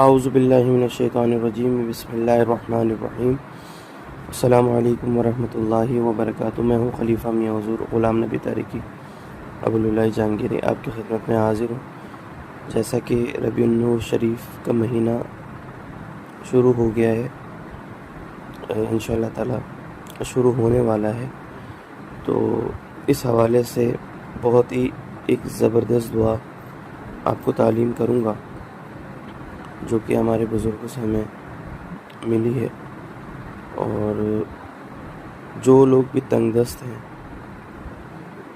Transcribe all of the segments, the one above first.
اعوذ باللہ من الشیطان الرجیم، بسم اللہ الرحمن الرحیم۔ السلام علیکم ورحمۃ اللہ وبرکاتہ۔ میں ہوں خلیفہ میاں حضور غلام نبی تاریکی ابوالعلا جہانگیری، آپ کی خدمت میں حاضر ہوں۔ جیسا کہ ربیع النور شریف کا مہینہ شروع ہو گیا ہے، انشاءاللہ تعالی شروع ہونے والا ہے، تو اس حوالے سے بہت ہی ایک زبردست دعا آپ کو تعلیم کروں گا جو کہ ہمارے بزرگوں سے ہمیں ملی ہے، اور جو لوگ بھی تنگ دست ہیں،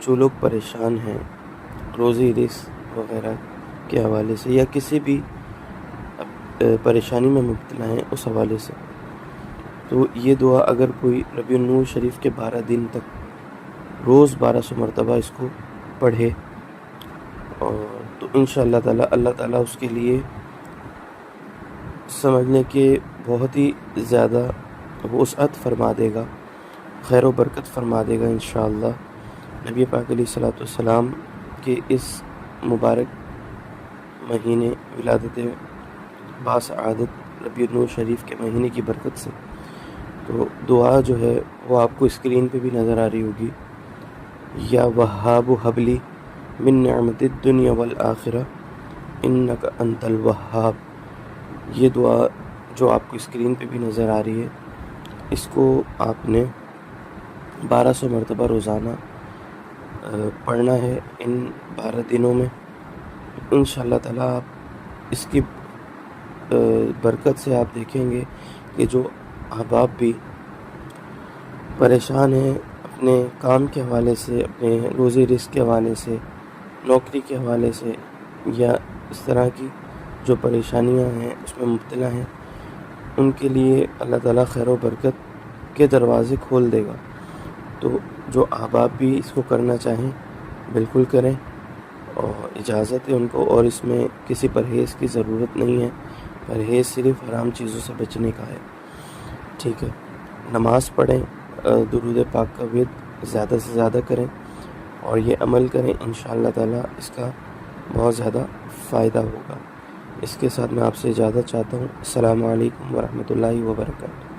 جو لوگ پریشان ہیں روزی رزق وغیرہ کے حوالے سے یا کسی بھی پریشانی میں مبتلا ہیں اس حوالے سے، تو یہ دعا اگر کوئی ربیع النور شریف کے 12 دن تک روز 1200 مرتبہ اس کو پڑھے، اور تو انشاءاللہ تعالی اللہ تعالیٰ اس کے لیے سمجھنے کے بہت ہی زیادہ وسعت فرما دے گا، خیر و برکت فرما دے گا انشاءاللہ۔ نبی پاک علیہ الصلوۃ والسلام کے اس مبارک مہینے ولادت باسعادت ربیع النور شریف کے مہینے کی برکت سے، تو دعا جو ہے وہ آپ کو اسکرین پہ بھی نظر آ رہی ہوگی۔ یا وہاب ہب لی من نعمت الدنیا والآخرہ انک انت الوہاب، یہ دعا جو آپ کو اسکرین پہ بھی نظر آ رہی ہے، اس کو آپ نے 1200 مرتبہ روزانہ پڑھنا ہے ان 12 دنوں میں۔ انشاءاللہ تعالیٰ آپ اس کی برکت سے آپ دیکھیں گے کہ جو احباب بھی پریشان ہیں اپنے کام کے حوالے سے، اپنے روزی رزق کے حوالے سے، نوکری کے حوالے سے، یا اس طرح کی جو پریشانیاں ہیں اس میں مبتلا ہیں، ان کے لیے اللہ تعالیٰ خیر و برکت کے دروازے کھول دے گا۔ تو جو احباب بھی اس کو کرنا چاہیں بالکل کریں، اور اجازت ہے ان کو، اور اس میں کسی پرہیز کی ضرورت نہیں ہے، پرہیز صرف حرام چیزوں سے بچنے کا ہے، ٹھیک ہے۔ نماز پڑھیں، درود پاک کا ورد زیادہ سے زیادہ کریں، اور یہ عمل کریں، انشاءاللہ تعالیٰ اس کا بہت زیادہ فائدہ ہوگا۔ اس کے ساتھ میں آپ سے اجازت چاہتا ہوں۔ السلام علیکم ورحمۃ اللہ وبرکاتہ۔